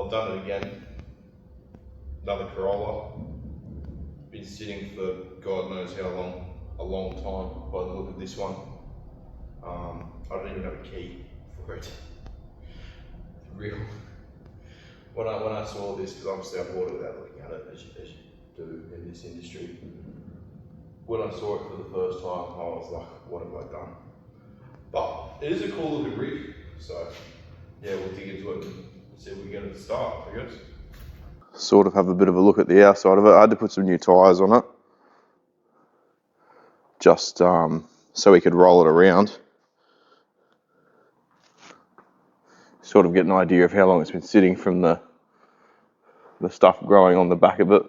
I've done it again. Another Corolla. Been sitting for God knows how long, a long time by the look of this one. I don't even have a key for it. Real. When I saw this, because obviously I bought it without looking at it, as you do in this industry. When I saw it for the first time, I was like, what have I done? But it is a cool looking rig, so yeah, we'll dig into it and see if we can get it to start, I guess. Sort of have a bit of a look at the outside of it. I had to put some new tyres on it, just so we could roll it around. Sort of get an idea of how long it's been sitting from the stuff growing on the back of it.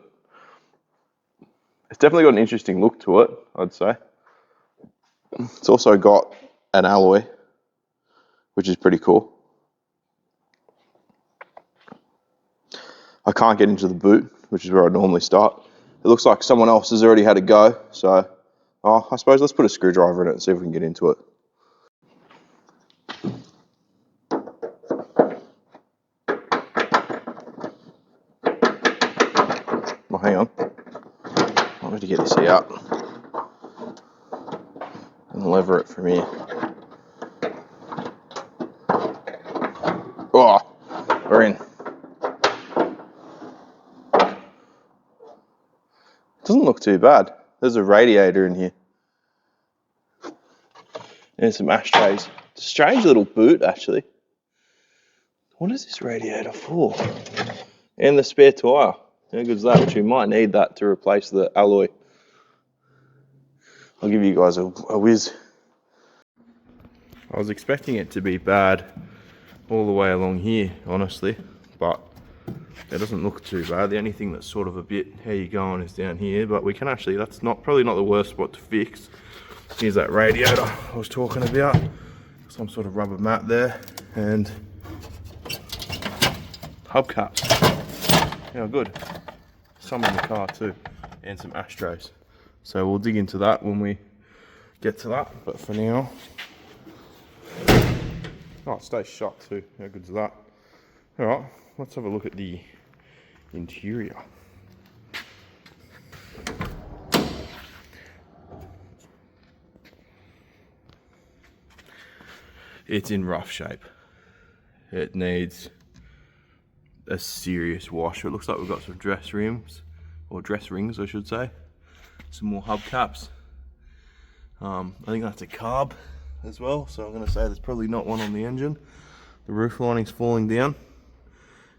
It's definitely got an interesting look to it, I'd say. It's also got an alloy, which is pretty cool. I can't get into the boot, which is where I normally start. It looks like someone else has already had a go, so I suppose let's put a screwdriver in it and see if we can get into it. Oh, hang on. I need to get this out and lever it from here. Oh, we're in. Doesn't look too bad. There's a radiator in here. And some ashtrays. It's a strange little boot, actually. What is this radiator for? And the spare tyre. How good's that? Which we might need that to replace the alloy. I'll give you guys a whiz. I was expecting it to be bad all the way along here, honestly, but it doesn't look too bad. The only thing that's sort of a bit how you going is down here, but we can actually, that's probably not the worst spot to fix. Here's that radiator I was talking about. Some sort of rubber mat there, and hubcaps. Yeah, good. Some in the car too, and some ashtrays. So we'll dig into that when we get to that, but for now, oh, it stays shut too. How good's that? All right, let's have a look at the interior. It's in rough shape. It needs a serious wash. It looks like we've got some dress rims, or dress rings I should say. Some more hubcaps. I think that's a carb as well, so I'm going to say there's probably not one on the engine. The roof lining's falling down,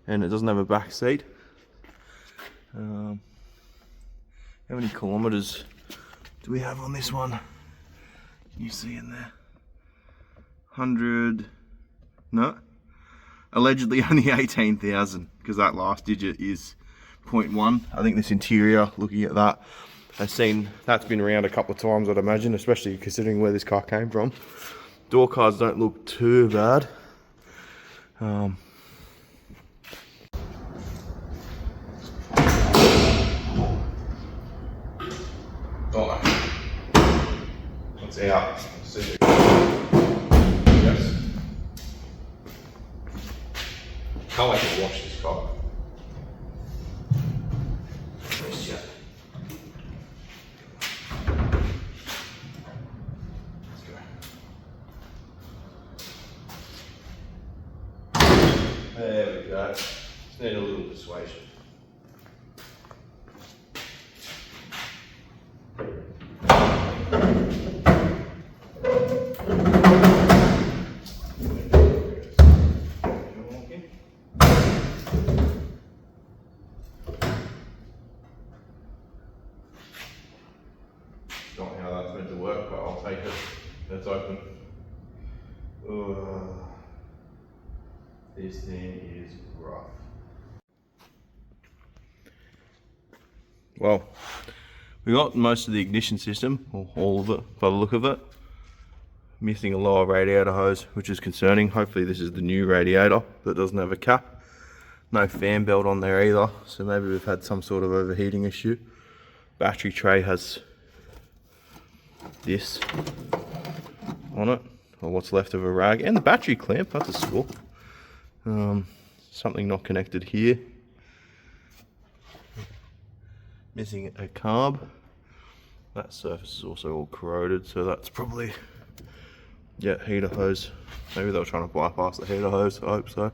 and it doesn't have a back seat. How many kilometers do we have on this one? Can you see in there? 100, no, allegedly only 18,000, because that last digit is 0.1. I think this interior, looking at that, I've seen that's been around a couple of times, I'd imagine, especially considering where this car came from. Door cards don't look too bad. Oh, it's out. See. Yes. Can't wait to wash this car. Let's check. Let's go. There we go. Just need a little persuasion. Not how that's meant to work, but I'll take it. That's open. This thing is rough. Well, we got most of the ignition system, or all of it by the look of it. Missing a lower radiator hose, which is concerning. Hopefully this is the new radiator that doesn't have a cap. No fan belt on there either, so maybe we've had some sort of overheating issue. Battery tray has this on it, or what's left of a rag, and the battery clamp, that's a score. something not connected here. Missing a carb. That surface is also all corroded, so that's probably, yeah, heater hose. Maybe they were trying to bypass the heater hose, I hope so.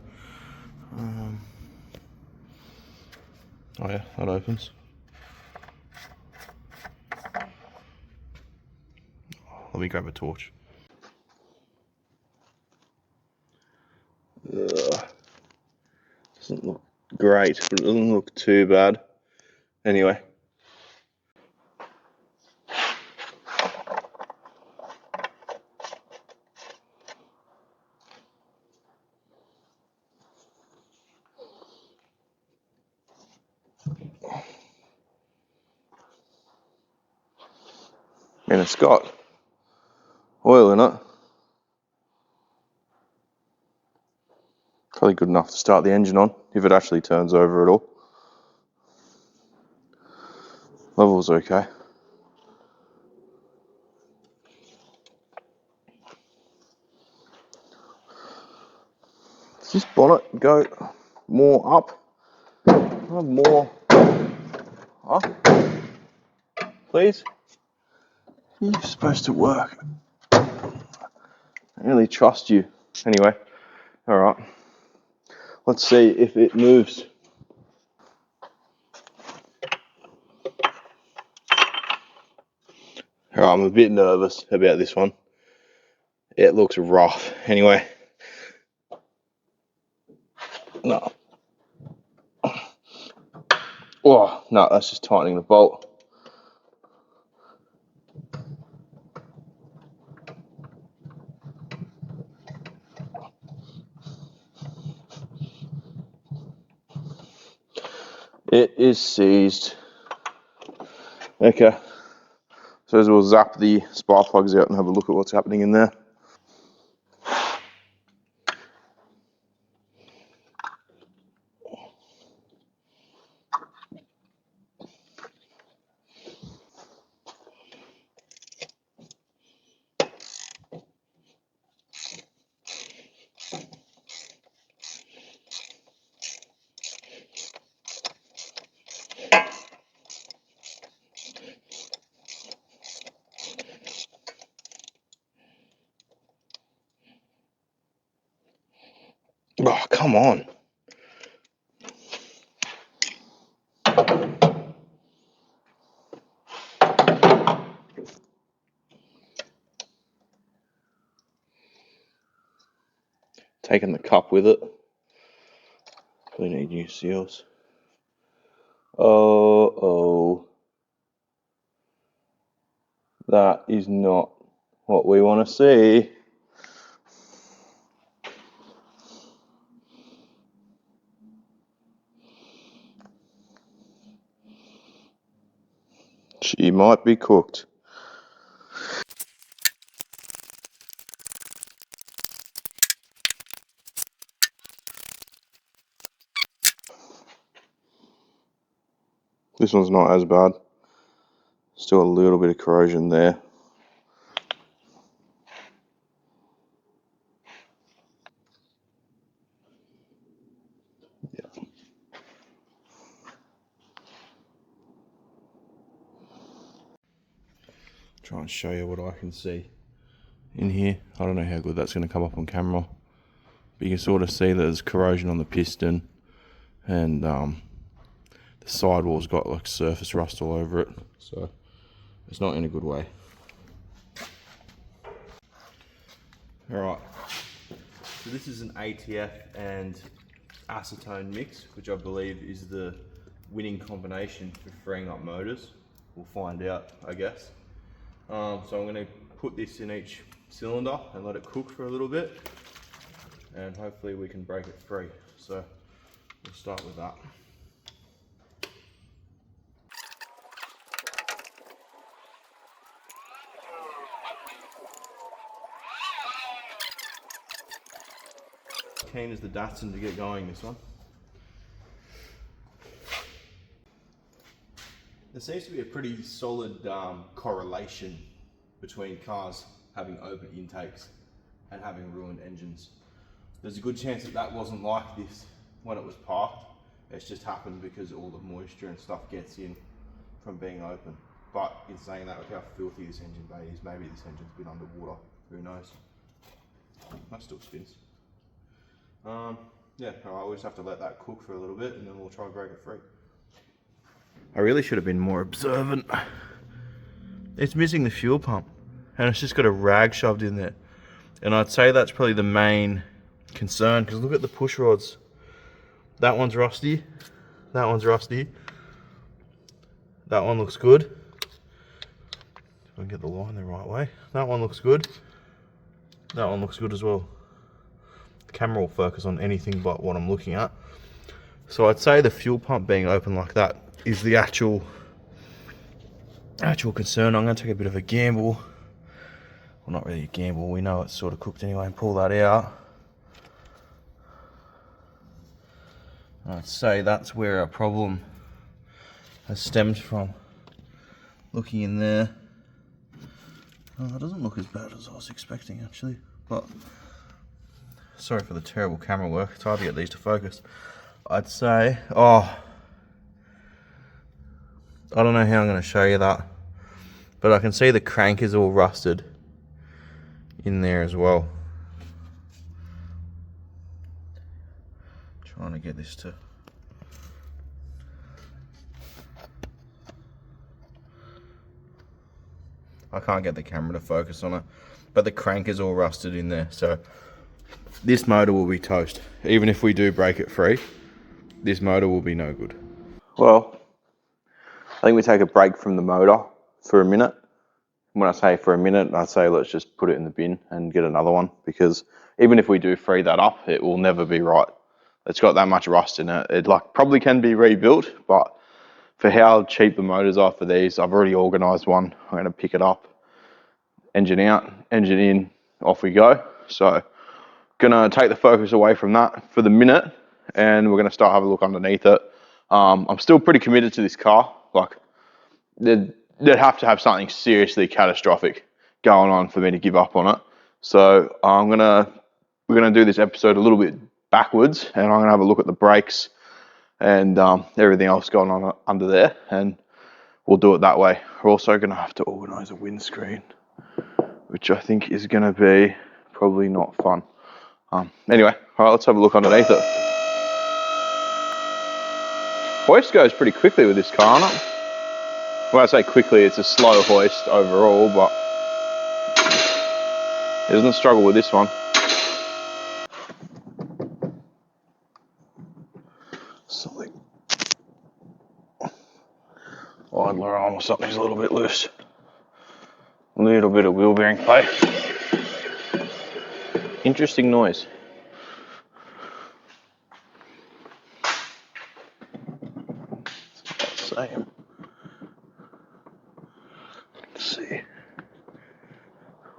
Oh yeah, that opens. Let me grab a torch. Ugh. Doesn't look great, but it doesn't look too bad. Anyway. And it's got oil in it. Probably good enough to start the engine on, if it actually turns over at all. Level's okay. Does this bonnet go more up? More up? Please? You're supposed to work. I don't really trust you. Anyway, alright. Let's see if it moves. Alright, I'm a bit nervous about this one. It looks rough. Anyway. No. Oh, no, that's just tightening the bolt. It is seized. Okay. So we'll zap the spark plugs out and have a look at what's happening in there. Oh, come on. Taking the cup with it. We need new seals. Oh. That is not what we want to see. She might be cooked. This one's not as bad. Still a little bit of corrosion there. Yeah. Try and show you what I can see in here. I don't know how good that's going to come up on camera, but you can sort of see that there's corrosion on the piston, and the sidewall's got like surface rust all over it, so it's not in a good way. Alright, so this is an ATF and acetone mix, which I believe is the winning combination for freeing up motors. We'll find out, I guess. So I'm going to put this in each cylinder and let it cook for a little bit, and hopefully we can break it free. So we'll start with that. Keen as the Datsun to get going, this one. There seems to be a pretty solid correlation between cars having open intakes and having ruined engines. There's a good chance that that wasn't like this when it was parked. It's just happened because all the moisture and stuff gets in from being open. But in saying that, look how filthy this engine bay is. Maybe this engine's been underwater. Who knows? That still spins. Yeah, alright, we'll just have to let that cook for a little bit and then we'll try and break it free. I really should have been more observant. It's missing the fuel pump and it's just got a rag shoved in there. And I'd say that's probably the main concern, because look at the push rods. That one's rusty. That one's rusty. That one looks good. If I can get the line the right way. That one looks good. That one looks good as well. The camera will focus on anything but what I'm looking at. So I'd say the fuel pump being open like that is the actual concern. I'm going to take a bit of a gamble. Well, not really a gamble. We know it's sort of cooked anyway, and pull that out. I'd say that's where our problem has stemmed from. Looking in there, oh, it doesn't look as bad as I was expecting actually, but sorry for the terrible camera work. It's hard to get these to focus. I'd say, oh, I don't know how I'm going to show you that, but I can see the crank is all rusted in there as well. Trying to get this to I can't get the camera to focus on it, but the crank is all rusted in there, so this motor will be toast. Even if we do break it free, this motor will be no good. Well, I think we take a break from the motor for a minute. When I say for a minute, I say let's just put it in the bin and get another one, because even if we do free that up, it will never be right. It's got that much rust in it. It like probably can be rebuilt, but for how cheap the motors are for these, I've already organised one. I'm going to pick it up, engine out, engine in, off we go. So gonna take the focus away from that for the minute, and we're going to start having a look underneath it. I'm still pretty committed to this car. Like they'd have to have something seriously catastrophic going on for me to give up on it. So we're gonna do this episode a little bit backwards, and I'm gonna have a look at the brakes and everything else going on under there, and we'll do it that way. We're also gonna have to organise a windscreen, which I think is gonna be probably not fun. Anyway, all right, let's have a look underneath it. Hoist goes pretty quickly with this car, doesn't it? When I say quickly, it's a slow hoist overall, but it doesn't struggle with this one. Something. Idler arm or something's a little bit loose. A little bit of wheel bearing play. Interesting noise. It's not the same. Let's see.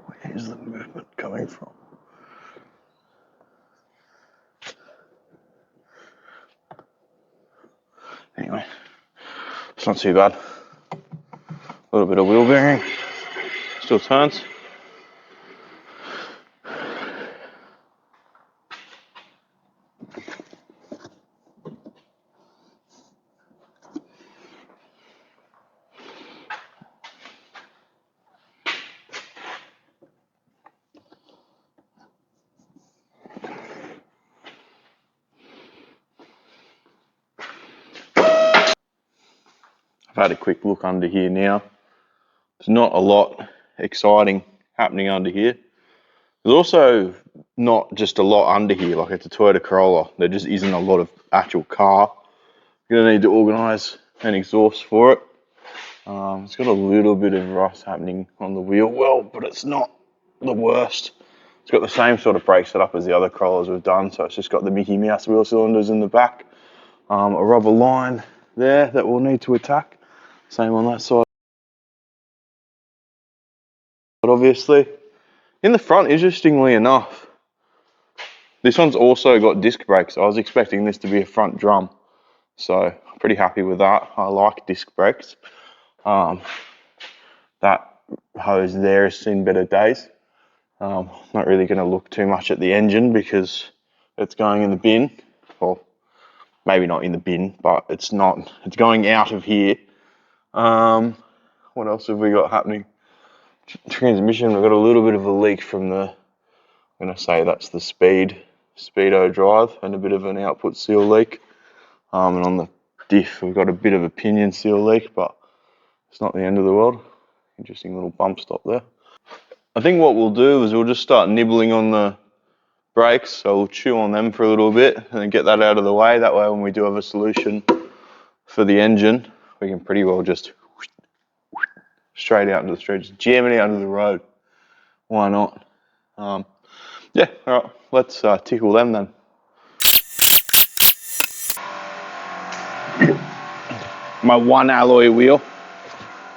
Where's the movement coming from? Anyway, it's not too bad. A little bit of wheel bearing. Still turns. I've had a quick look under here now. There's not a lot exciting happening under here. There's also not just a lot under here, like it's a Toyota Corolla. There just isn't a lot of actual car. You're gonna need to organise an exhaust for it. It's got a little bit of rust happening on the wheel well, but it's not the worst. It's got the same sort of brake setup as the other Corollas we've done, so it's just got the Mickey Mouse wheel cylinders in the back, a rubber line there that we'll need to attack. Same on that side. But obviously, in the front, interestingly enough, this one's also got disc brakes. I was expecting this to be a front drum, so I'm pretty happy with that. I like disc brakes. That hose there has seen better days. Not really going to look too much at the engine because it's going in the bin. Well, maybe not in the bin, but it's going out of here. What else have we got happening? Transmission, we've got a little bit of a leak from the, I'm going to say that's the speedo drive, and a bit of an output seal leak. And on the diff, we've got a bit of a pinion seal leak, but it's not the end of the world. Interesting little bump stop there. I think what we'll do is we'll just start nibbling on the brakes, so we'll chew on them for a little bit and then get that out of the way. That way when we do have a solution for the engine, we can pretty well just straight out into the street, just jam it out into the road. Why not? Yeah, all right, let's tickle them then. My one alloy wheel.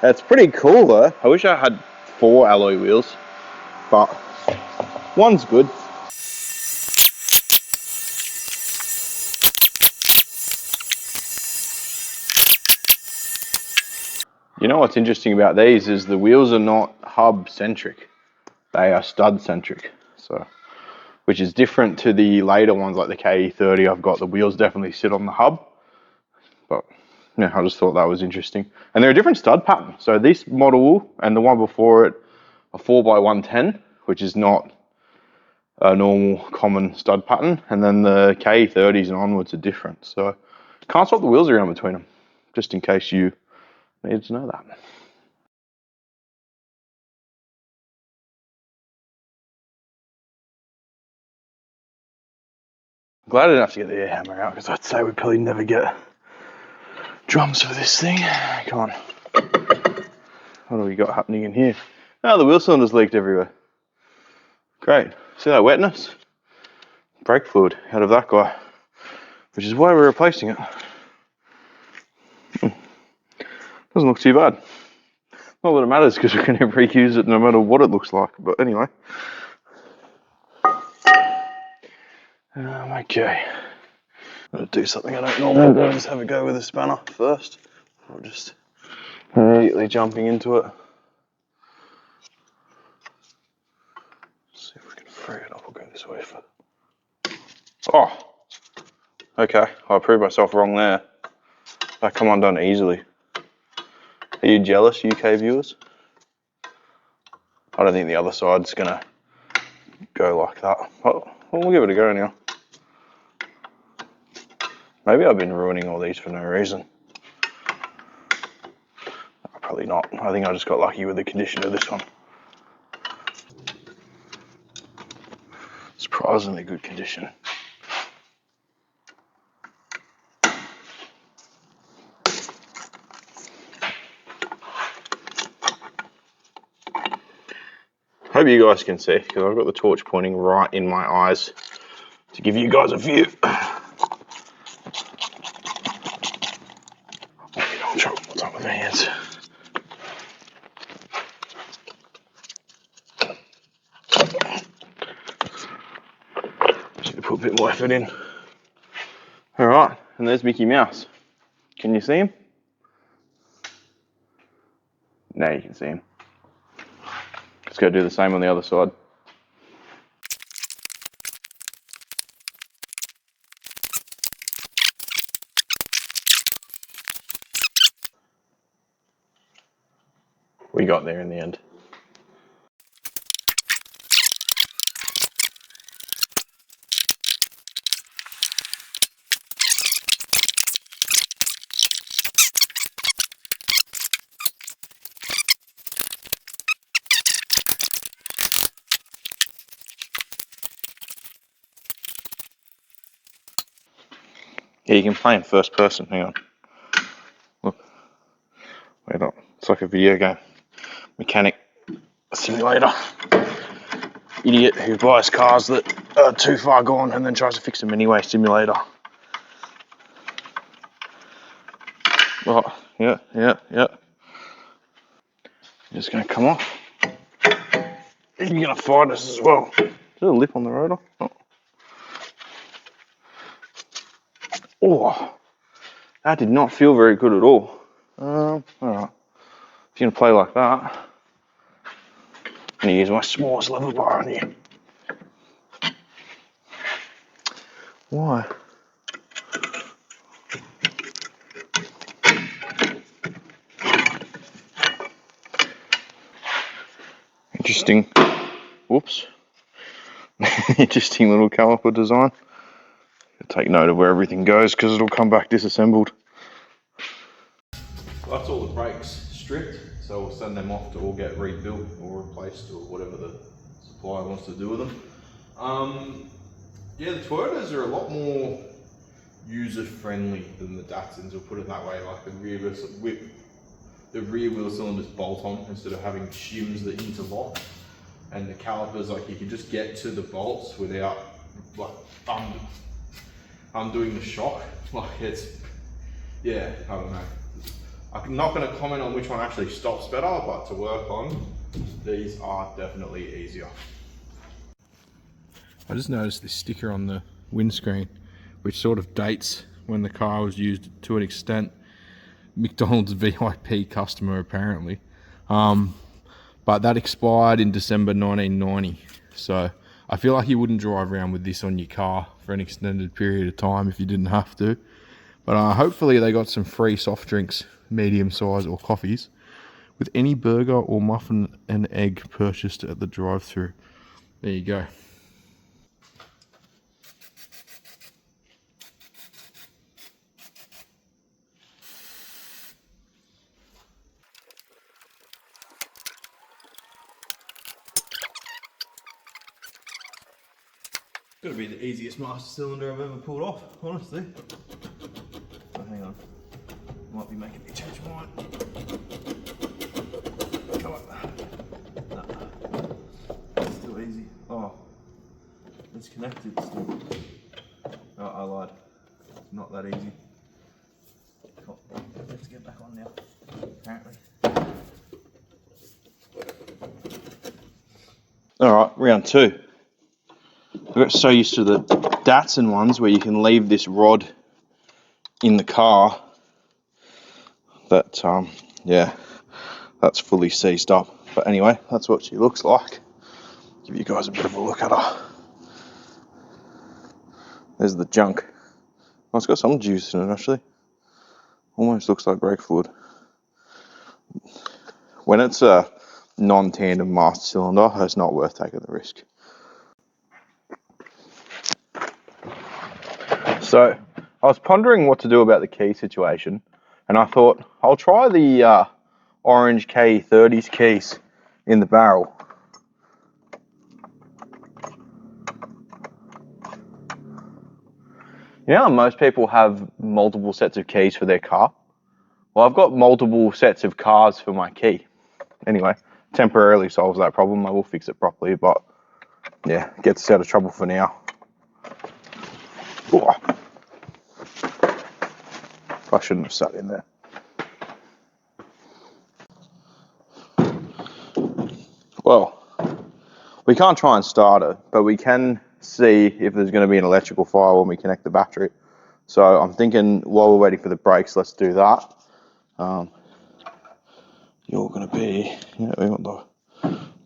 That's pretty cool though. I wish I had 4 alloy wheels, but one's good. You know what's interesting about these is the wheels are not hub centric. They are stud centric. So, which is different to the later ones like the KE30. I've got the wheels definitely sit on the hub, but yeah, I just thought that was interesting. And they're a different stud pattern. So this model and the one before it are 4x110, which is not a normal common stud pattern. And then the KE30s and onwards are different. So can't swap the wheels around between them, just in case you needed to know that. Glad I didn't have to get the air hammer out, because I'd say we'd probably never get drums for this thing. Come on. What do we got happening in here? Oh, the wheel cylinder's leaked everywhere. Great. See that wetness? Brake fluid out of that guy, which is why we're replacing it. Doesn't look too bad. Not that it matters, because we can never reuse it no matter what it looks like. But anyway. Okay. I'm going to do something I don't normally do. Just have a go with a spanner first. Or just immediately jumping into it. See if we can free it up. I'll go this way for. Oh! Okay, I proved myself wrong there. That come undone easily. Are you jealous, UK viewers? I don't think the other side's gonna go like that. Oh, well, we'll give it a go now. Maybe I've been ruining all these for no reason. Probably not. I think I just got lucky with the condition of this one. Surprisingly good condition. Hope you guys can see, because I've got the torch pointing right in my eyes to give you guys a view. I'm trying to put up with my hands. Just put a bit more effort in. All right, and there's Mickey Mouse. Can you see him? Now you can see him. Let's go do the same on the other side. We got there in the end. Yeah, you can play in first person. Hang on. Look. Wait up. It's like a video game. Mechanic simulator. Idiot who buys cars that are too far gone and then tries to fix them anyway. Simulator. Oh, yeah. Just gonna come off. You're gonna fight us as well. Is there a lip on the rotor? Oh, that did not feel very good at all. Alright. If you're gonna play like that, I'm gonna use my smallest lever bar on you. Why? interesting, whoops, interesting little caliper design. Take note of where everything goes because it'll come back disassembled. So that's all the brakes stripped, so we'll send them off to all get rebuilt or replaced or whatever the supplier wants to do with them. Yeah, the Toyotas are a lot more user-friendly than the Datsuns, we'll put it that way. Like the rear wheel cylinders bolt on instead of having shims that interlock, and the calipers, like you can just get to the bolts without like undoing the shock. Like it's, yeah, I don't know. I'm not going to comment on which one actually stops better, but to work on, these are definitely easier. I just noticed this sticker on the windscreen, which sort of dates when the car was used to an extent. McDonald's VIP customer apparently. But that expired in December 1990. So I feel like you wouldn't drive around with this on your car for an extended period of time if you didn't have to. But hopefully they got some free soft drinks, medium size or coffees, with any burger or muffin and egg purchased at the drive-thru. There you go. Gotta be the easiest master cylinder I've ever pulled off, honestly. Oh, hang on. Might be making me change mine. Come on. No. It's still easy. Oh. It's connected still. Oh, I lied. It's not that easy. Cool. Let's get back on now, apparently. Alright, round two. I got so used to the Datsun ones where you can leave this rod in the car that, yeah, that's fully seized up. But anyway, that's what she looks like. Give you guys a bit of a look at her. There's the junk. Oh, it's got some juice in it actually. Almost looks like brake fluid. When it's a non-tandem master cylinder, it's not worth taking the risk. So I was pondering what to do about the key situation, and I thought I'll try the orange KE30's keys in the barrel. You know how most people have multiple sets of keys for their car? Well, I've got multiple sets of cars for my key. Anyway, temporarily solves that problem. I will fix it properly, but yeah, gets us out of trouble for now. Ooh. I shouldn't have sat in there. Well, we can't try and start it, but we can see if there's going to be an electrical fire when we connect the battery. So I'm thinking while we're waiting for the brakes, let's do that. You're going to be, yeah, we want the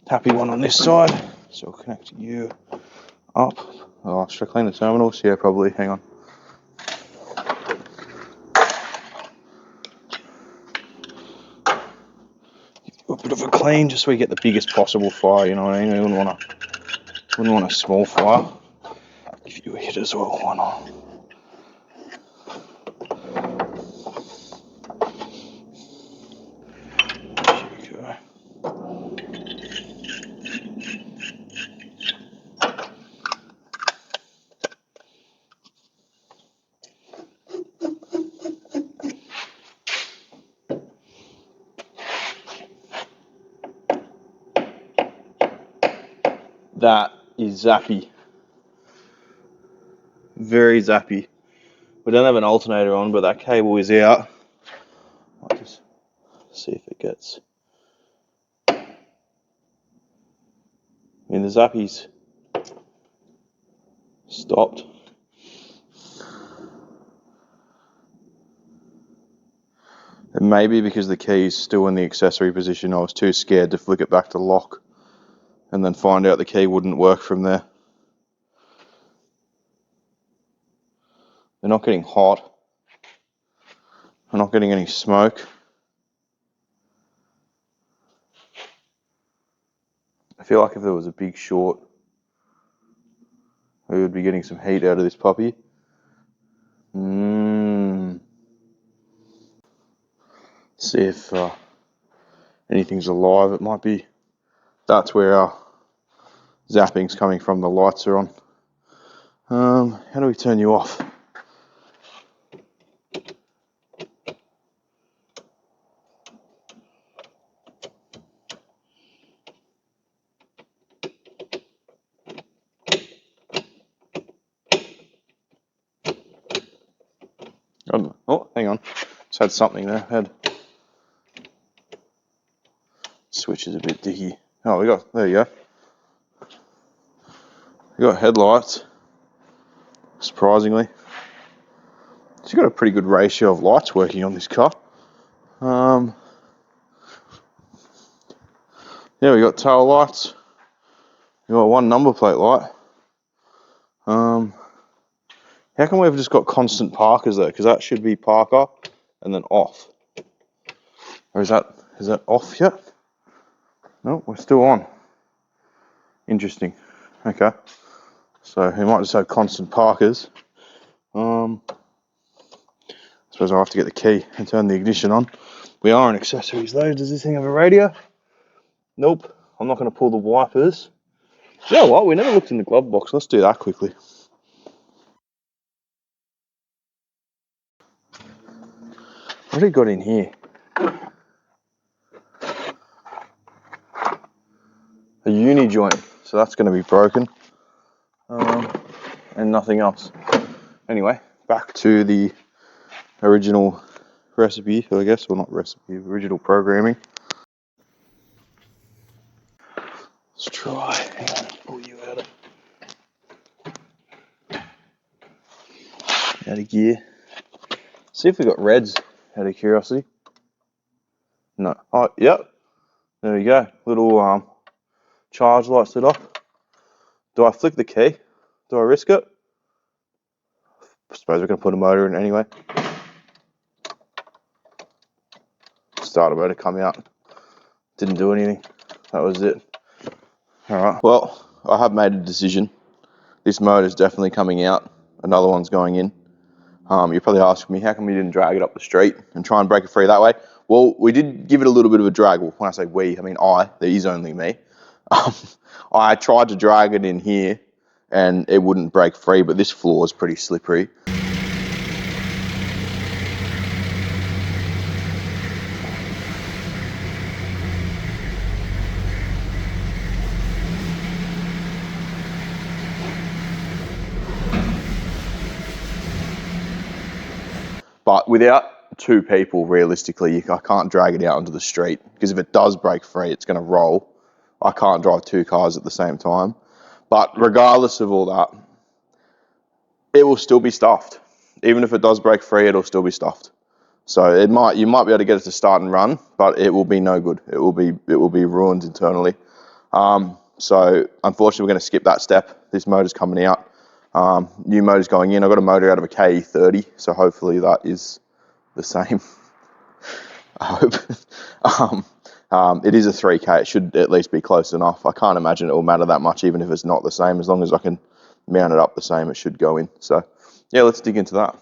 happy one on this side. So we'll connect you up. Oh, should I clean the terminals? Yeah, probably. Hang on. A bit of a clean just so we get the biggest possible fire, you know what I mean? We wouldn't want a small fire. Give you a hit as well, why not? Here we go. That is zappy. Very zappy. We don't have an alternator on, but that cable is out. I'll just see if it gets. I mean, the zappy's stopped. It may be because the key is still in the accessory position. I was too scared to flick it back to lock and then find out the key wouldn't work from there. They're not getting hot. I'm not getting any smoke. feel like if there was a big short, we would be getting some heat out of this puppy. See if anything's alive. It might be, that's where our zapping's coming from, the lights are on. How do we turn you off? Oh, hang on. Just had something there. Switch is a bit dicky. Oh, there you go. We got headlights. Surprisingly. She's got a pretty good ratio of lights working on this car. Yeah, we got tail lights. We got one number plate light. How come we've just got constant parkers though? Because that should be parker and then off. Or is that off yet? No, we're still on. Interesting. Okay. So we might just have constant parkers. I suppose I'll have to get the key and turn the ignition on. We are in accessories though. Does this thing have a radio? Nope. I'm not going to pull the wipers. You know what? We never looked in the glove box. Let's do that quickly. What have we got in here? A uni joint. So that's going to be broken. And nothing else. Anyway, back to the original recipe, I guess. Well, not recipe, original programming. Let's try. Hang on, pull you out of gear. See if we got reds, out of curiosity. No. Oh, yep. There we go. Little charge lights lit up. Do I flick the key? Do I risk it? I suppose we're going to put a motor in anyway. Starter motor come out. Didn't do anything. That was it. Alright, well, I have made a decision. This motor is definitely coming out. Another one's going in. You're probably asking me, how come we didn't drag it up the street and try and break it free that way? Well, we did give it a little bit of a drag. Well, when I say we, I mean there is only me. I tried to drag it in here and it wouldn't break free, but this floor is pretty slippery. But without two people, realistically, I can't drag it out onto the street, because if it does break free, it's going to roll. I can't drive two cars at the same time. But regardless of all that, it will still be stuffed. Even if it does break free, it'll still be stuffed. So you might be able to get it to start and run, but it will be no good. It will be ruined internally. So unfortunately, we're going to skip that step. This motor's coming out. New motor's going in. I've got a motor out of a KE20, so hopefully that is the same. I hope. It is a 3K. It should at least be close enough. I can't imagine it will matter that much, even if it's not the same. As long as I can mount it up the same, it should go in. So yeah, let's dig into that.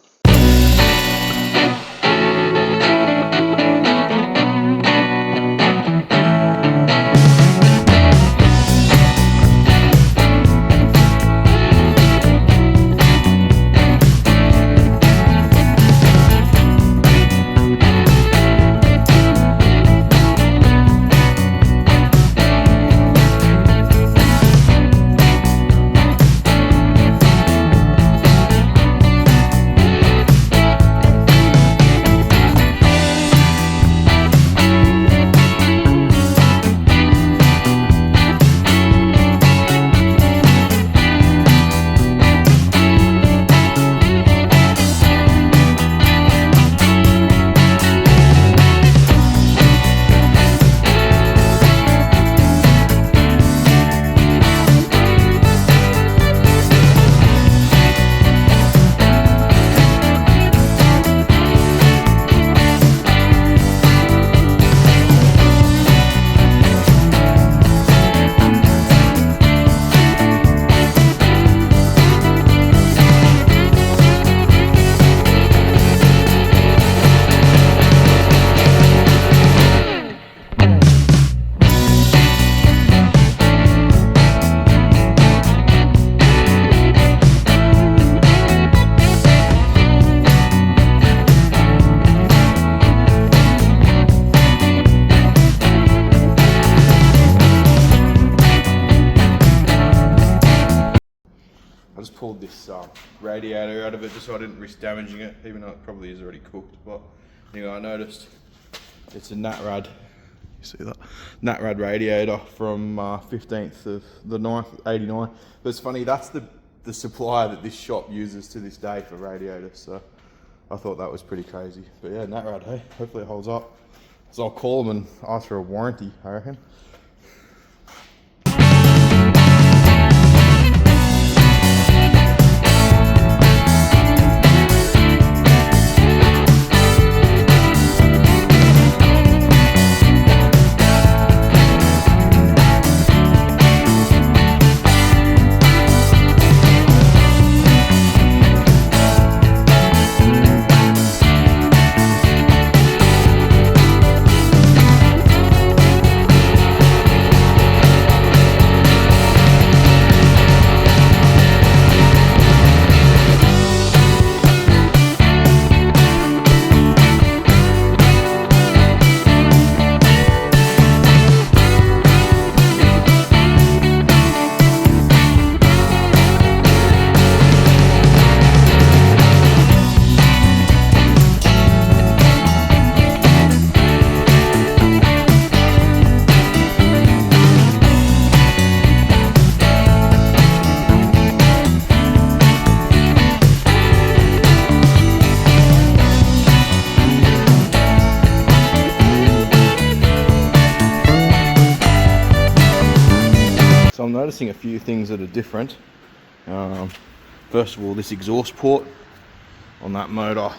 radiator out of it just so I didn't risk damaging it, even though it probably is already cooked. But anyway, I noticed it's a Natrad, you see that? Natrad radiator from 15th of the 9th, 89. But it's funny, that's the supplier that this shop uses to this day for radiators, so I thought that was pretty crazy. But yeah, Natrad, hey, hopefully it holds up. So I'll call them and ask for a warranty, I reckon. So I'm noticing a few things that are different. First of all, this exhaust port on that motor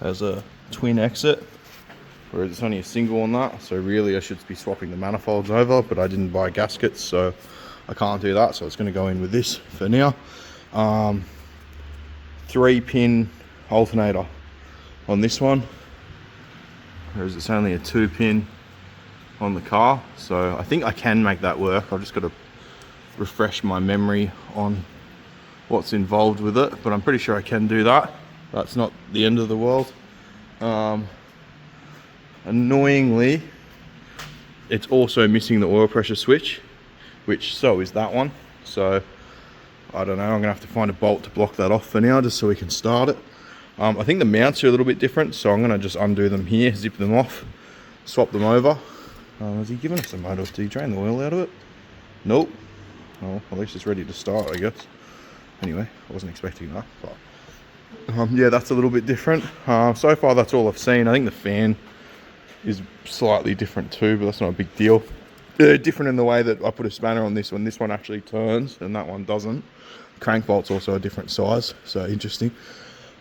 has a twin exit, whereas it's only a single on that. So really I should be swapping the manifolds over, but I didn't buy gaskets, so I can't do that. So it's going to go in with this for now. 3-pin alternator on this one, whereas it's only a 2-pin on the car. So I think I can make that work. I've just got to refresh my memory on what's involved with it, but I'm pretty sure I can do that. That's not the end of the world. Annoyingly, it's also missing the oil pressure switch, which so is that one. So I don't know, I'm gonna have to find a bolt to block that off for now, just so we can start it. I think the mounts are a little bit different, so I'm gonna just undo them here, zip them off, swap them over. Has he given us a motor? Did he drain the oil out of it? Nope. Well, at least it's ready to start, I guess. Anyway, I wasn't expecting that, but yeah, that's a little bit different. So far, that's all I've seen. I think the fan is slightly different too, but that's not a big deal. Different in the way that I put a spanner on this one. This one actually turns, and that one doesn't. Crank bolt's also a different size, so interesting.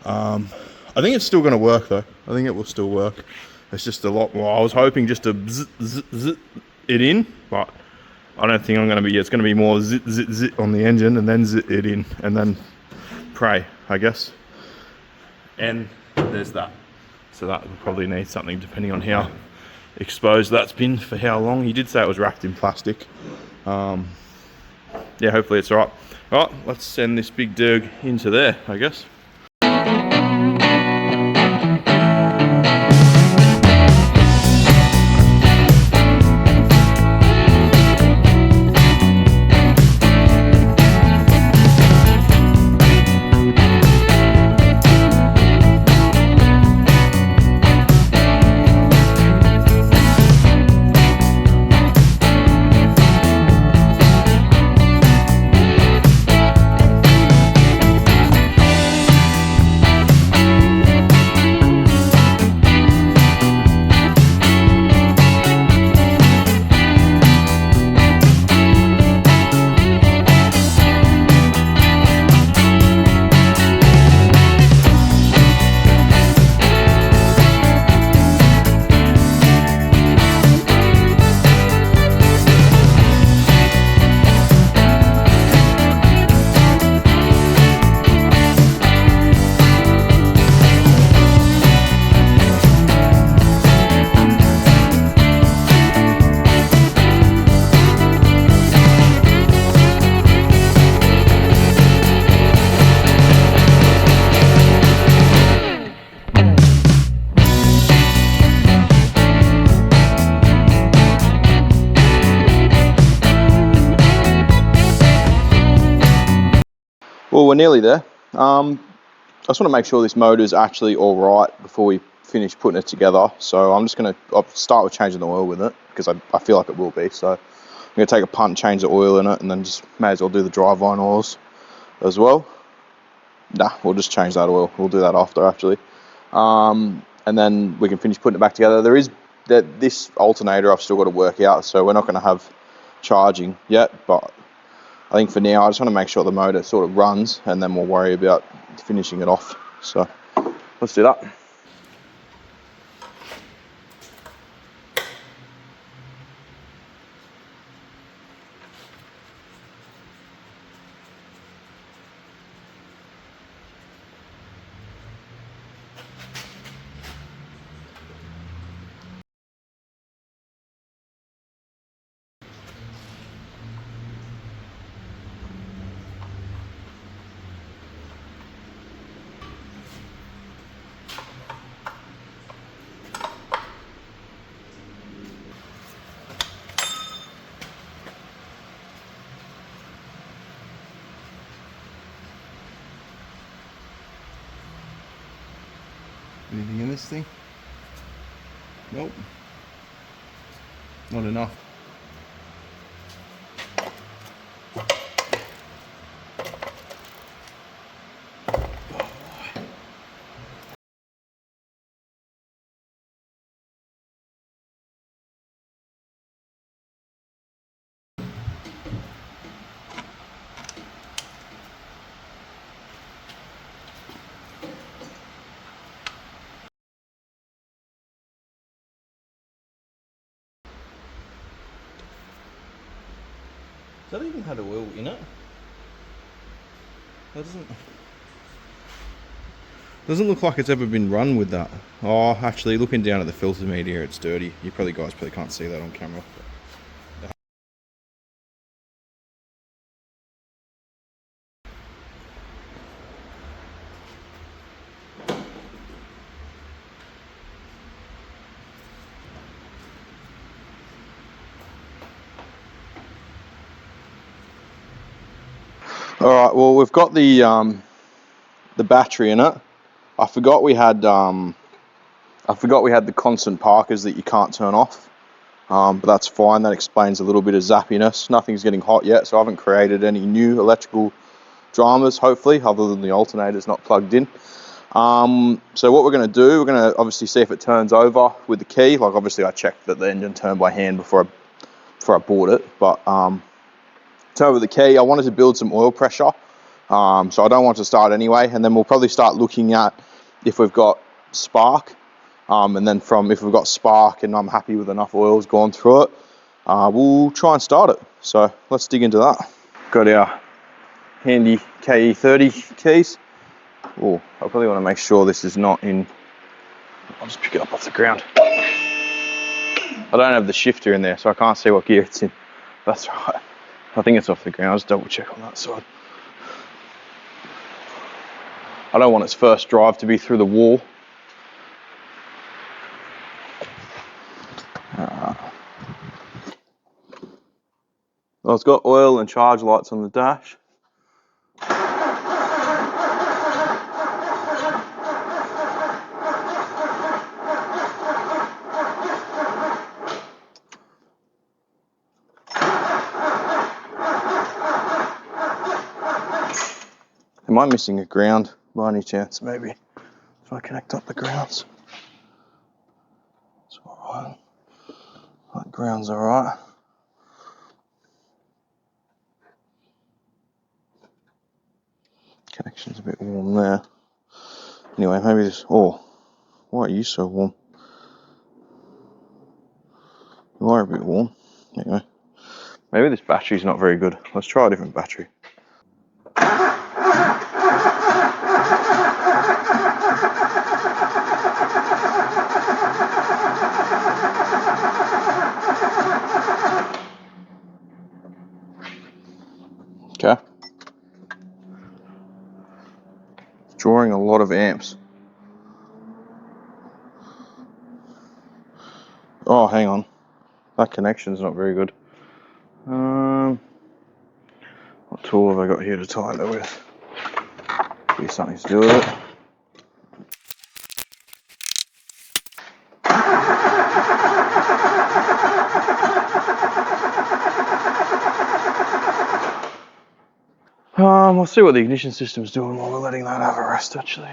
I think it's still going to work though. I think it will still work. It's just a lot more. I was hoping just to zit it in, but I don't think I'm going to be. It's going to be more zit on the engine, and then zit it in, and then pray, I guess. And there's that. So that will probably need something depending on how exposed that's been for how long. He did say it was wrapped in plastic. Yeah, hopefully it's all right. All right, let's send this big Derg into there, I guess. Well, we're nearly there. I just want to make sure this motor is actually all right before we finish putting it together. So I'm just going to start with changing the oil with it, because I feel like it will be. So I'm going to take a punt and change the oil in it, and then just may as well do the driveline oils as well. Nah, we'll just change that oil. We'll do that after, actually. And then we can finish putting it back together. There is this alternator I've still got to work out, so we're not going to have charging yet, but I think for now I just want to make sure the motor sort of runs, and then we'll worry about finishing it off. So let's do that. Anything in this thing? Nope. Not enough. Does that even have oil in it? That doesn't look like it's ever been run with that. Oh, actually, looking down at the filter meter, it's dirty. You guys probably can't see that on camera. All right. Well, we've got the battery in it. I forgot we had the constant parkers that you can't turn off. But that's fine. That explains a little bit of zappiness. Nothing's getting hot yet, so I haven't created any new electrical dramas, hopefully, other than the alternator's not plugged in. So what we're going to do, we're going to obviously see if it turns over with the key. Like, obviously I checked that the engine turned by hand before I bought it, but turn over the key. I wanted to build some oil pressure, so I don't want to start anyway, and then we'll probably start looking at if we've got spark, and then if we've got spark and I'm happy with enough oils going through it, we'll try and start it. So let's dig into that. Got our handy KE20 keys. Oh, I probably want to make sure this is not in. I'll just pick it up off the ground. I don't have the shifter in there, so I can't see what gear it's in. That's right. I think it's off the ground. I'll just double check on that side. I don't want its first drive to be through the wall. Well, it's got oil and charge lights on the dash. Am I missing a ground by any chance? Maybe if I connect up the grounds. It's alright. That ground's alright. Connection's a bit warm there. Anyway, maybe this. Oh, why are you so warm? You are a bit warm. Anyway, maybe this battery's not very good. Let's try a different battery. Okay. Drawing a lot of amps. Oh, hang on. That connection's not very good. What tool have I got here to tie that with? be something to do with it. We'll see what the ignition system's doing while we're letting that have a rest, actually.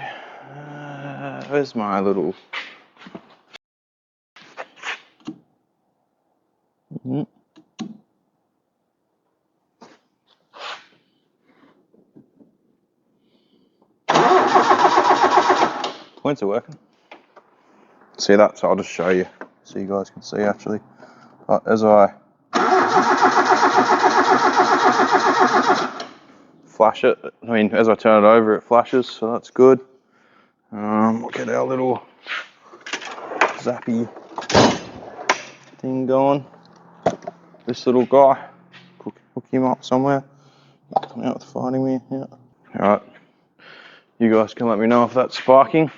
Where's my little... Points are working. See that? So I'll just show you so you guys can see actually. But as I flash it, as I turn it over, it flashes, so that's good. We'll get our little zappy thing going. This little guy, hook him up somewhere. Come out with fighting me. Yeah. All right. You guys can let me know if that's sparking.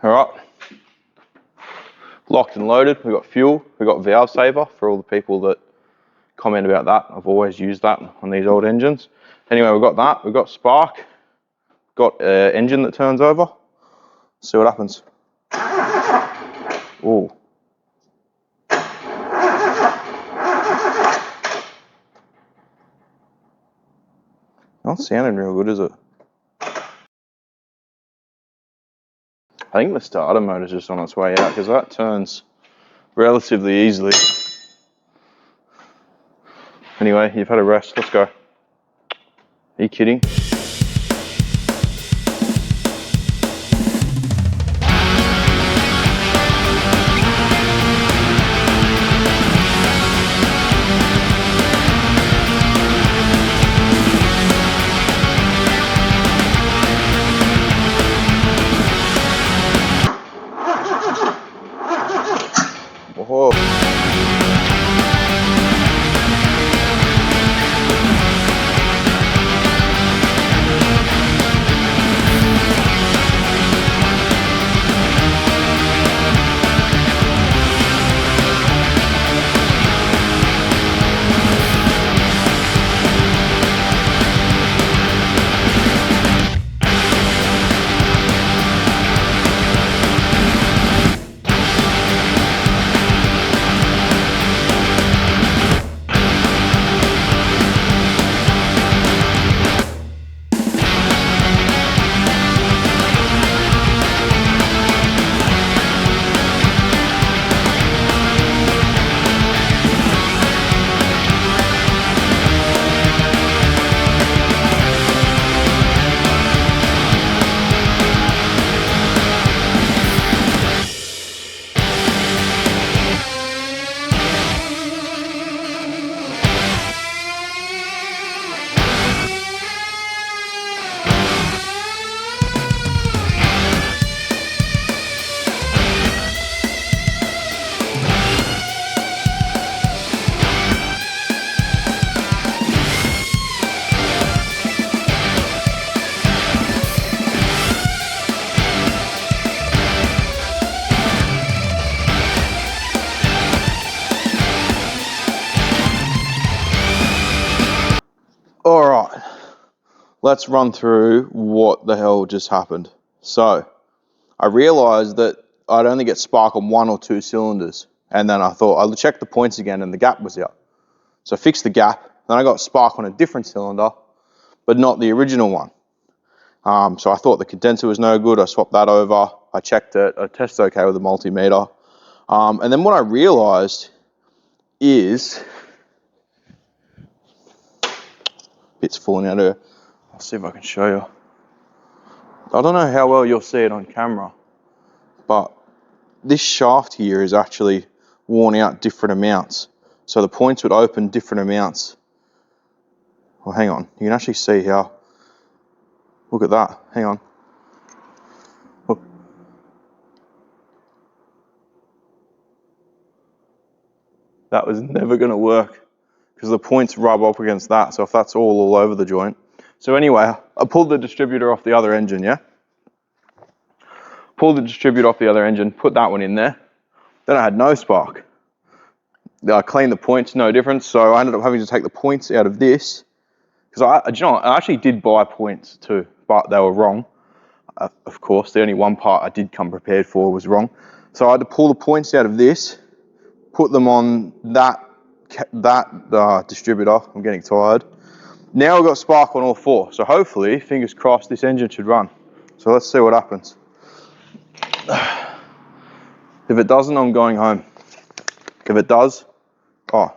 All right, locked and loaded. We've got fuel, we've got valve saver for all the people that comment about that. I've always used that on these old engines. Anyway, we've got that, we've got spark, got engine that turns over. See what happens. Ooh. Not sounding real good, is it? I think the starter motor's just on its way out because that turns relatively easily. Anyway, you've had a rest, let's go. Are you kidding? Whoa. All right, let's run through what the hell just happened. So I realized that I'd only get spark on 1 or 2 cylinders. And then I thought, I'll check the points again and the gap was out. So I fixed the gap. Then I got spark on a different cylinder, but not the original one. So I thought the condenser was no good. I swapped that over. I checked it. I tested okay with the multimeter. And then what I realized is, bit's falling out here. I'll see if I can show you. I don't know how well you'll see it on camera, but this shaft here is actually worn out different amounts. So the points would open different amounts. Well, hang on. You can actually see how. Look at that. Hang on. Look. That was never going to work because the points rub up against that. So if that's all over the joint, So anyway, I pulled the distributor off the other engine, yeah? Pulled the distributor off the other engine, put that one in there. Then I had no spark. I cleaned the points, no difference. So I ended up having to take the points out of this. Because I actually did buy points too, but they were wrong. Of course, the only one part I did come prepared for was wrong. So I had to pull the points out of this, put them on that distributor. I'm getting tired. Now we've got spark on all four. So hopefully, fingers crossed, this engine should run. So let's see what happens. If it doesn't, I'm going home. If it does, oh,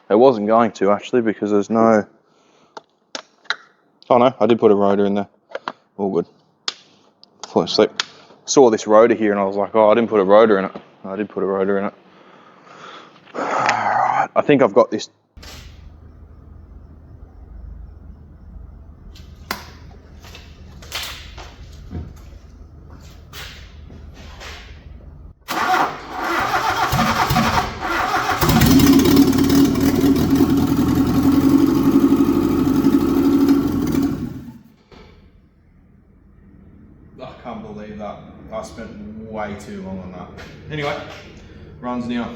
it wasn't going to actually because there's no, oh no, I did put a rotor in there. All good. Fall asleep. Saw this rotor here and I was like, oh, I didn't put a rotor in it. I did put a rotor in it. Alright, I think I've got this. I can't believe that. I spent way too long on that. Anyway, runs now.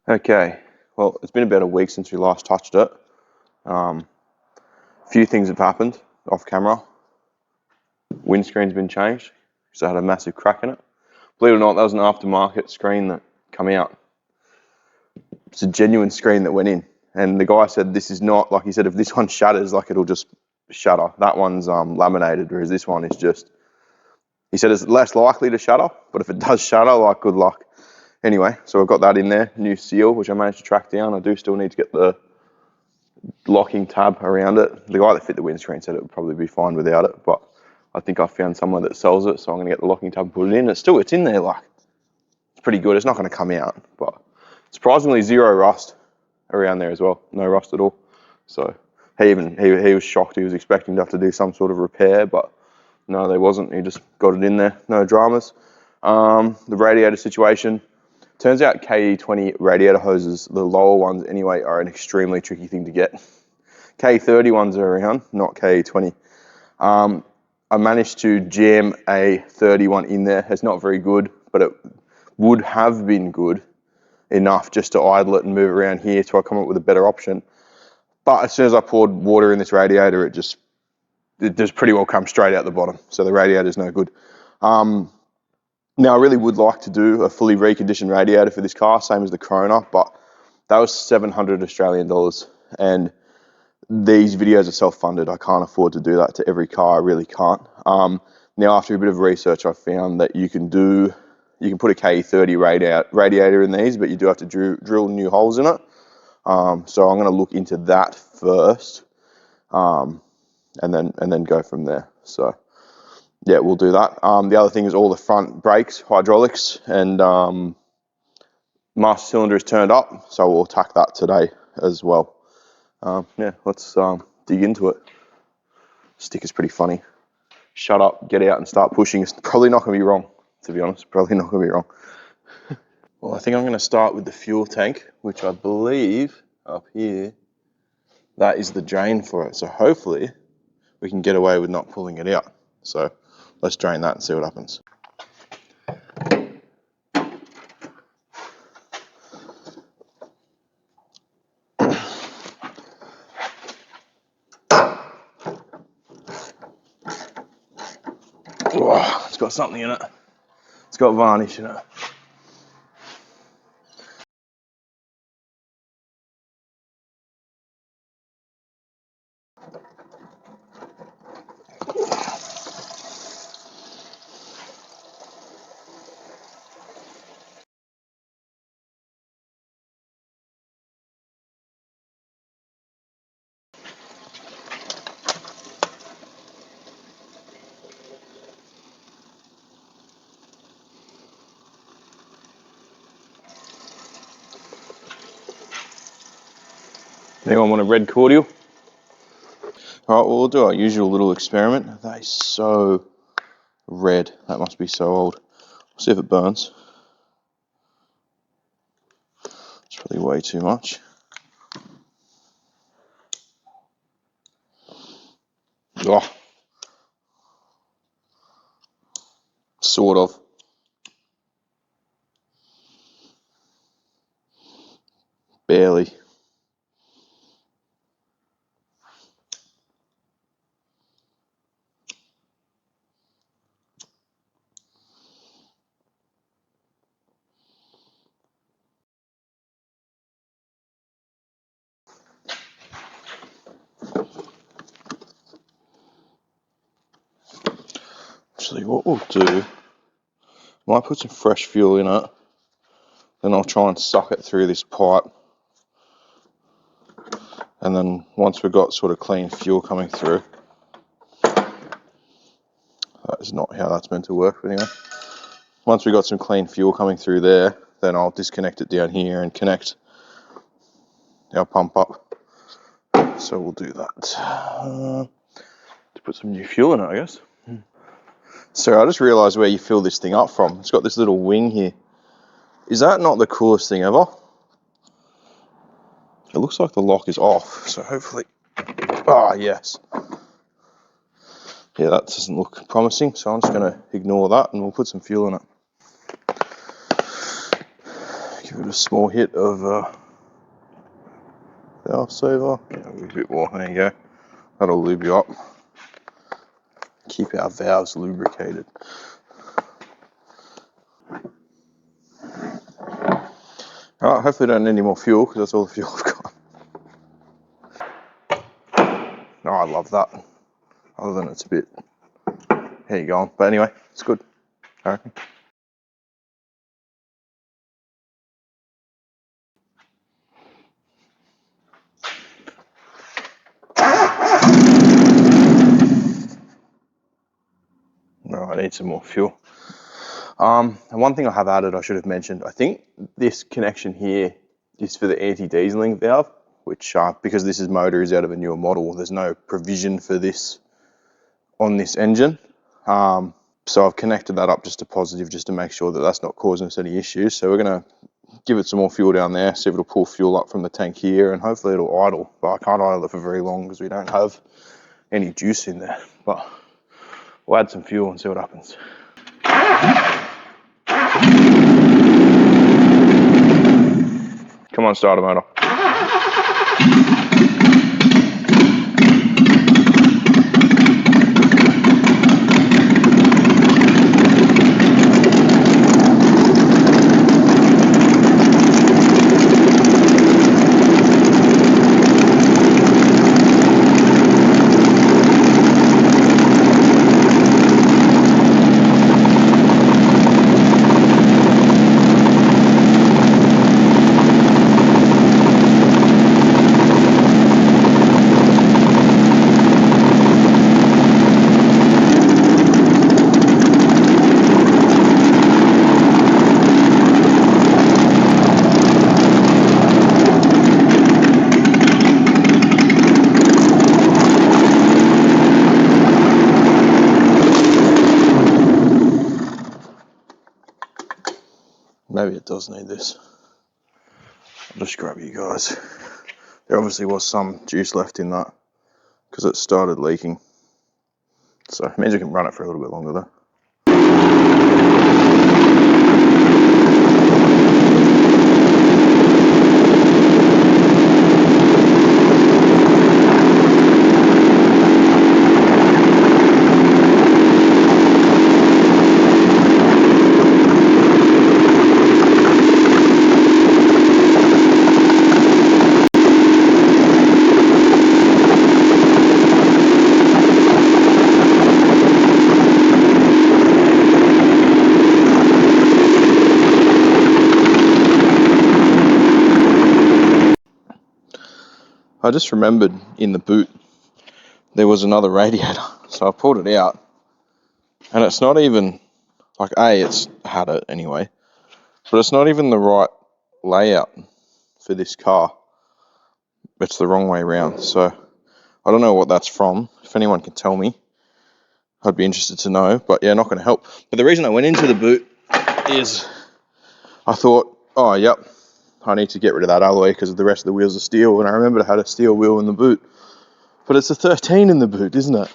Okay, well, it's been about a week since we last touched it. A few things have happened off camera. Windscreen's been changed, so I had a massive crack in it. Believe it or not, that was an aftermarket screen that came out. It's a genuine screen that went in. And the guy said this is not, like he said, if this one shatters, like it'll just shatter. That one's laminated, whereas this one is just, he said it's less likely to shatter, but if it does shatter, like good luck. Anyway, so I've got that in there, new seal, which I managed to track down. I do still need to get the locking tab around it. The guy that fit the windscreen said it would probably be fine without it, but I think I found someone that sells it, so I'm gonna get the locking tab and put it in. It's in there, like, it's pretty good. It's not gonna come out, but surprisingly zero rust around there as well. No rust at all. So he was shocked. He was expecting to have to do some sort of repair, but no, there wasn't. He just got it in there. No dramas. The radiator situation. Turns out KE20 radiator hoses, the lower ones anyway, are an extremely tricky thing to get. KE30 ones are around, not KE20. I managed to jam a 31 in there. It's not very good, but it would have been good enough just to idle it and move around here till I come up with a better option. But as soon as I poured water in this radiator, it just pretty well come straight out the bottom. So the radiator's no good. Now I really would like to do a fully reconditioned radiator for this car, same as the Corona, but that was 700 Australian dollars. And these videos are self-funded. I can't afford to do that to every car. I really can't. Now after a bit of research, I found that you can put a KE30 radiator in these, but you do have to drill new holes in it. So I'm going to look into that first, and then go from there. So yeah, we'll do that. The other thing is all the front brakes, hydraulics, and master cylinder is turned up, so we'll attack that today as well. Yeah, let's dig into it. Sticker's pretty funny. Shut up, get out and start pushing. It's probably not going to be wrong, to be honest. Probably not going to be wrong. Well, I think I'm going to start with the fuel tank, which I believe up here, that is the drain for it. So hopefully we can get away with not pulling it out. So let's drain that and see what happens. Oh, it's got something in it. It's got varnish in it. Anyone want a red cordial? All right, well, we'll do our usual little experiment. That is so red. That must be so old. We'll see if it burns. It's probably way too much. Oh, sort of. Barely. Actually, what we'll do, might put some fresh fuel in it, then I'll try and suck it through this pipe. And then once we've got sort of clean fuel coming through, that is not how that's meant to work, but anyway. Once we've got some clean fuel coming through there, then I'll disconnect it down here and connect our pump up. So we'll do that. To put some new fuel in it, I guess. So I just realised where you fill this thing up from. It's got this little wing here. Is that not the coolest thing ever? It looks like the lock is off, so hopefully... Ah, yes. Yeah, that doesn't look promising, so I'm just going to ignore that and we'll put some fuel in it. Give it a small hit of valve saver. Yeah, a bit more, there you go. That'll lube you up. Keep our valves lubricated. Alright, hopefully I don't need any more fuel because that's all the fuel I've got. Oh, I love that. Other than it's a bit here you go. But anyway, it's good, I reckon. No, I need some more fuel. And one thing I have added, I should have mentioned, I think this connection here is for the anti-dieseling valve, which because this motor is out of a newer model, there's no provision for this on this engine. So I've connected that up just to positive, just to make sure that that's not causing us any issues. So we're going to give it some more fuel down there, see if it'll pull fuel up from the tank here, and hopefully it'll idle. But I can't idle it for very long because we don't have any juice in there. But we'll add some fuel and see what happens. Come on, starter motor. Maybe it does need this. I'll just grab you guys. There obviously was some juice left in that because it started leaking. So it means we can run it for a little bit longer though. I just remembered in the boot there was another radiator, so I pulled it out, and it's not even, like it's had it anyway, but it's not even the right layout for this car. it's the wrong way around. So I don't know what that's from. If anyone can tell me, I'd be interested to know. But yeah, not going to help. But the reason I went into the boot is I thought, oh, yep, I need to get rid of that alloy because the rest of the wheels are steel. And I remembered I had a steel wheel in the boot. But it's a 13 in the boot, isn't it?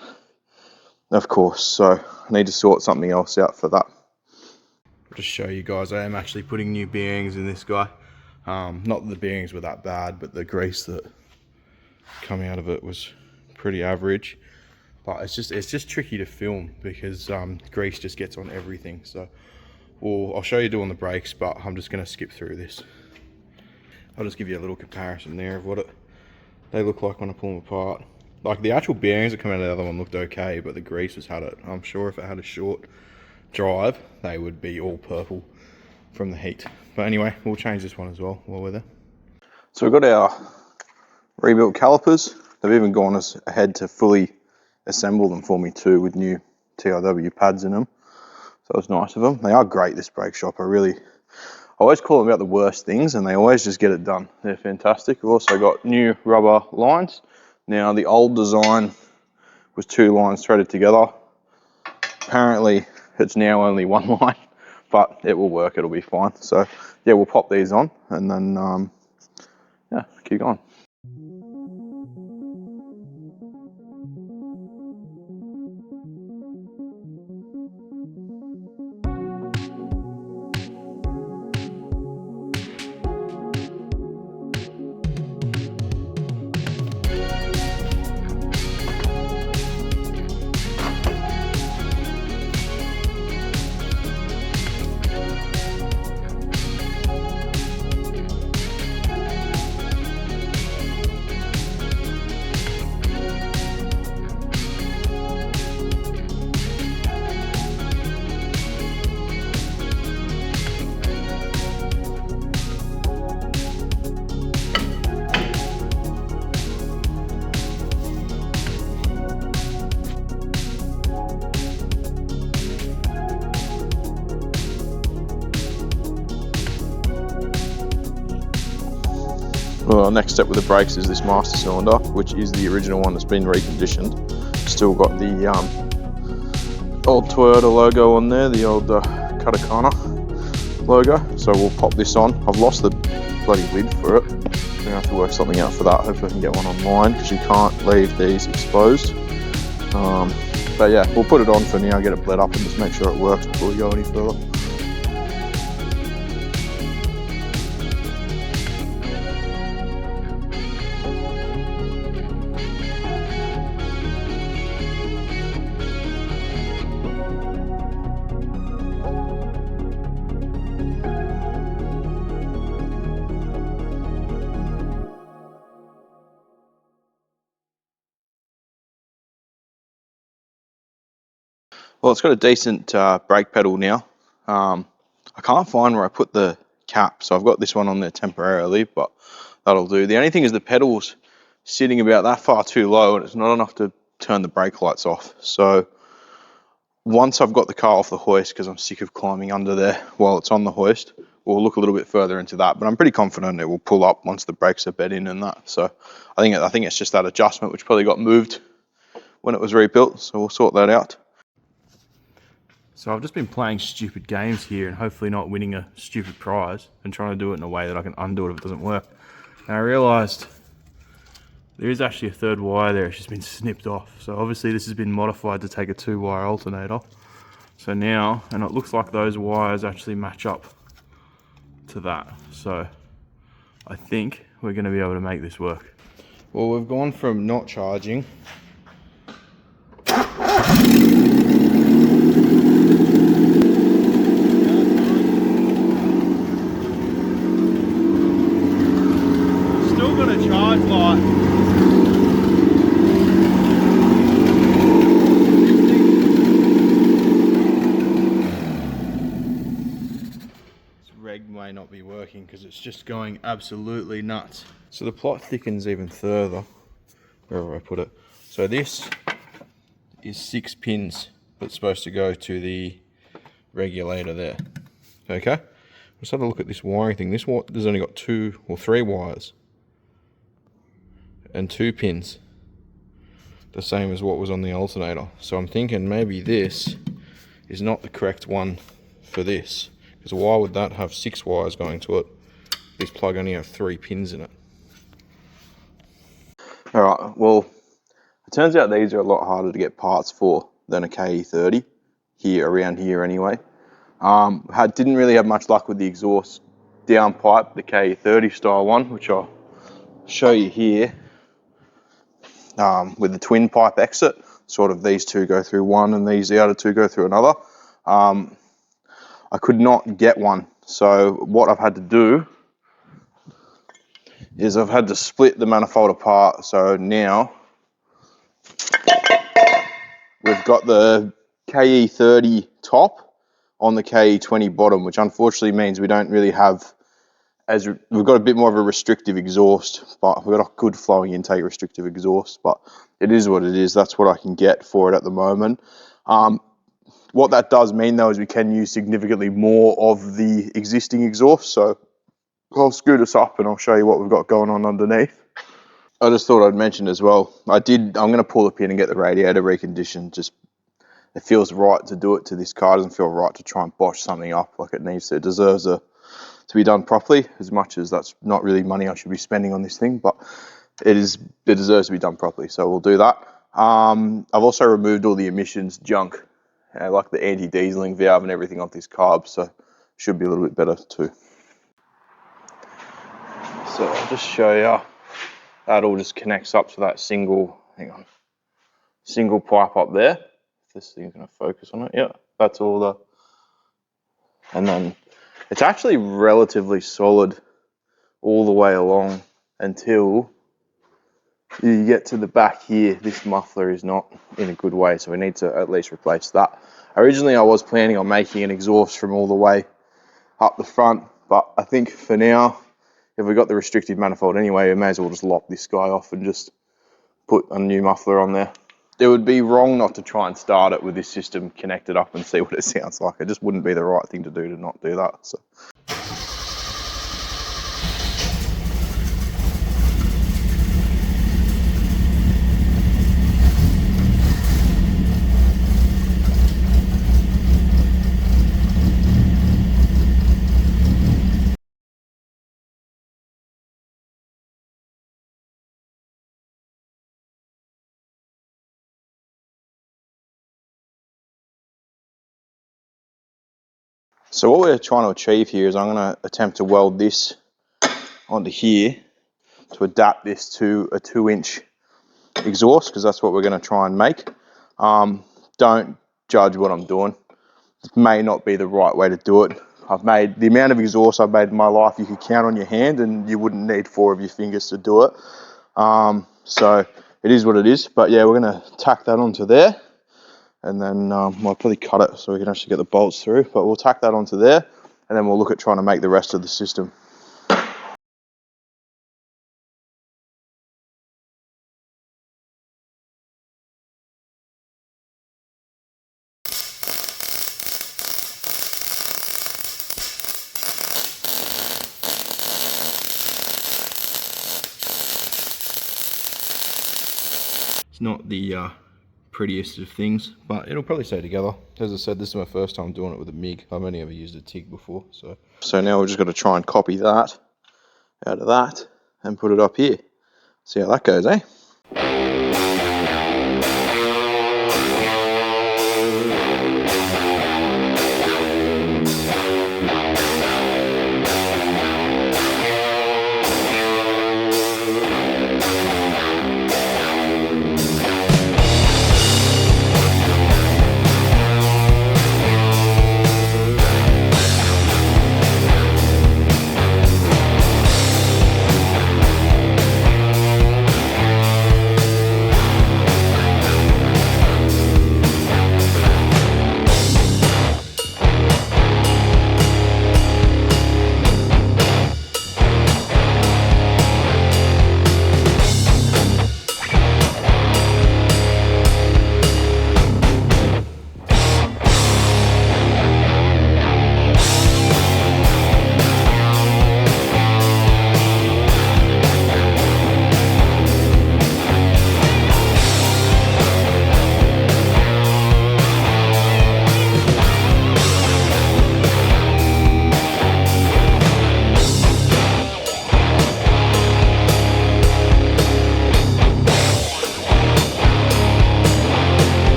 Of course. So I need to sort something else out for that. I'll just show you guys, I am actually putting new bearings in this guy. Not that the bearings were that bad, but the grease that coming out of it was pretty average. But it's just tricky to film because grease just gets on everything. So I'll show you doing the brakes, but I'm just going to skip through this. I'll just give you a little comparison there of what they look like when I pull them apart. Like the actual bearings that come out of the other one looked okay, but the grease has had it. I'm sure if it had a short drive, they would be all purple from the heat. But anyway, we'll change this one as well while we're there. So we've got our rebuilt calipers. They've even gone ahead to fully assemble them for me too with new TRW pads in them. So it was nice of them. They are great, this brake shop. I always call them about the worst things and they always just get it done. They're fantastic. We've also got new rubber lines. Now the old design was 2 lines threaded together. Apparently it's now only 1 line, but it will work, it'll be fine. So yeah, we'll pop these on and then yeah, keep going. Well, next step with the brakes is this master cylinder, which is the original one that's been reconditioned. Still got the old Toyota logo on there, the old Katakana logo. So we'll pop this on. I've lost the bloody lid for it. I'm gonna have to work something out for that. Hopefully I can get one online because you can't leave these exposed. But yeah, we'll put it on for now, get it bled up and just make sure it works before we go any further. Well, it's got a decent brake pedal now. I can't find where I put the cap, so I've got this one on there temporarily, but that'll do. The only thing is the pedal's sitting about that far too low and it's not enough to turn the brake lights off. So once I've got the car off the hoist, because I'm sick of climbing under there while it's on the hoist, we'll look a little bit further into that, but I'm pretty confident it will pull up once the brakes are bed in and that. So I think it's just that adjustment which probably got moved when it was rebuilt, so we'll sort that out. So I've just been playing stupid games here and hopefully not winning a stupid prize and trying to do it in a way that I can undo it if it doesn't work. And I realised there is actually a third wire there, it's just been snipped off. So obviously this has been modified to take a 2-wire alternator. So now, and it looks like those wires actually match up to that. So I think we're going to be able to make this work. Well, we've gone from not charging may not be working because it's just going absolutely nuts. So the plot thickens even further wherever I put it. So this is 6 pins that's supposed to go to the regulator there. Okay, let's have a look at this wiring thing. There's only got 2 or 3 wires. and 2 pins, the same as what was on the alternator. So I'm thinking maybe this is not the correct one for this, because why would that have 6 wires going to it? This plug only have 3 pins in it. All right, well, it turns out these are a lot harder to get parts for than a KE30 around here anyway. Didn't really have much luck with the exhaust downpipe, the KE30 style one, which I'll show you here. With the twin pipe exit, sort of these two go through one and the other two go through another. I could not get one, so what I've had to do is I've had to split the manifold apart. So now we've got the KE30 top on the KE20 bottom, which unfortunately means we don't really have, we've got a bit more of a restrictive exhaust, but we've got a good flowing intake restrictive exhaust, but it is what it is. That's what I can get for it at the moment. What that does mean though is we can use significantly more of the existing exhaust. So I'll scoot us up and I'll show you what we've got going on underneath. I just thought I'd mention as well, I'm going to pull the pin and get the radiator reconditioned. Just, it feels right to do it to this car. It doesn't feel right to try and bosh something up like it needs to. It deserves to be done properly, as much as that's not really money I should be spending on this thing, but it deserves to be done properly. So we'll do that. I've also removed all the emissions junk, like the anti-dieseling valve and everything off this carb, so should be a little bit better too. So I'll just show you. That all just connects up to that single pipe up there. If this thing's going to focus on it, yeah, that's all and then it's actually relatively solid all the way along until you get to the back here. This muffler is not in a good way, so we need to at least replace that. Originally I was planning on making an exhaust from all the way up the front, but I think for now, if we got the restrictive manifold anyway, we may as well just lop this guy off and just put a new muffler on there. It would be wrong not to try and start it with this system connected up and see what it sounds like. It just wouldn't be the right thing to do to not do that. So. So what we're trying to achieve here is I'm going to attempt to weld this onto here to adapt this to a 2-inch exhaust, because that's what we're going to try and make. Don't judge what I'm doing. It may not be the right way to do it. I've made the amount of exhaust I've made in my life you could count on your hand, and you wouldn't need 4 of your fingers to do it. So it is what it is. But yeah, we're going to tack that onto there. And then I'll probably cut it so we can actually get the bolts through, but we'll tack that onto there, and then we'll look at trying to make the rest of the system. It's not the prettiest of things, but it'll probably stay together. As I said, this is my first time doing it with a MIG. I've only ever used a TIG before. So now we're just going to try and copy that out of that and put it up here. See how that goes, eh?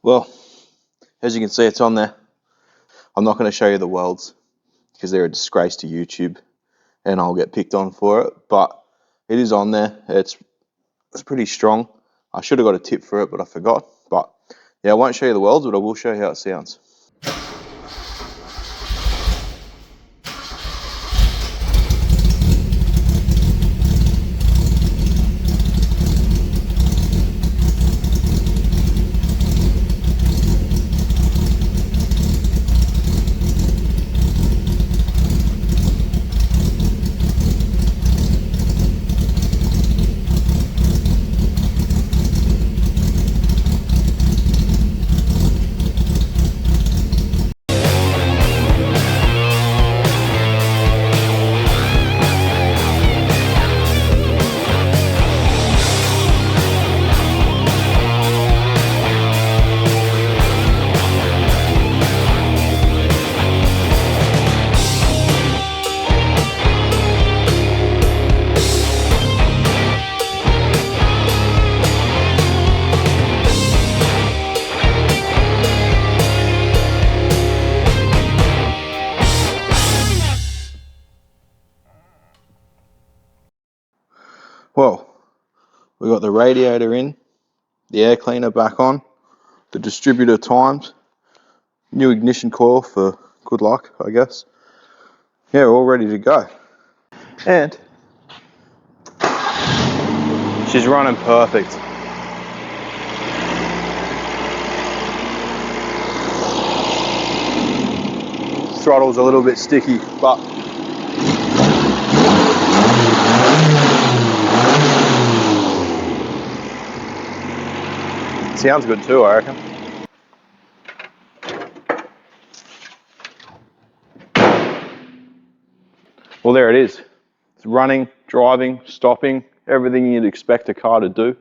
Well, as you can see, it's on there. I'm not going to show you the welds because they're a disgrace to YouTube and I'll get picked on for it, but it is on there. It's pretty strong. I should have got a tip for it, but I forgot. But yeah, I won't show you the welds, but I will show you how it sounds. Well, we got the radiator in, the air cleaner back on, the distributor timed, new ignition coil for good luck, I guess. Yeah, we're all ready to go. And she's running perfect. Throttle's a little bit sticky, but sounds good too, I reckon. Well, there it is. It's running, driving, stopping, everything you'd expect a car to do,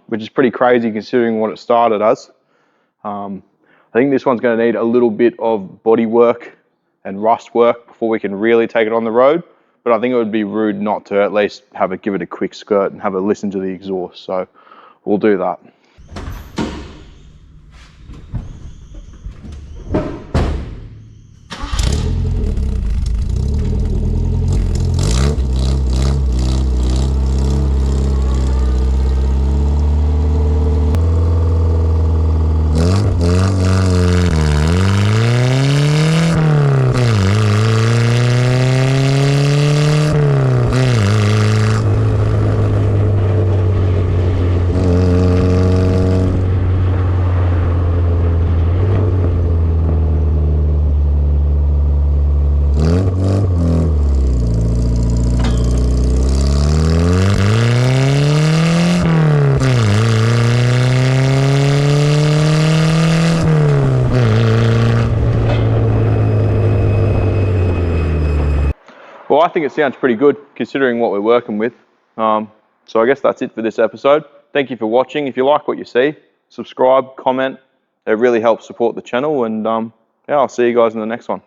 which is pretty crazy considering what it started as. I think this one's going to need a little bit of body work and rust work before we can really take it on the road, but I think it would be rude not to at least give it a quick skirt and have a listen to the exhaust, so we'll do that. Well, I think it sounds pretty good considering what we're working with. So I guess that's it for this episode. Thank you for watching. If you like what you see, subscribe, comment. It really helps support the channel, and yeah, I'll see you guys in the next one.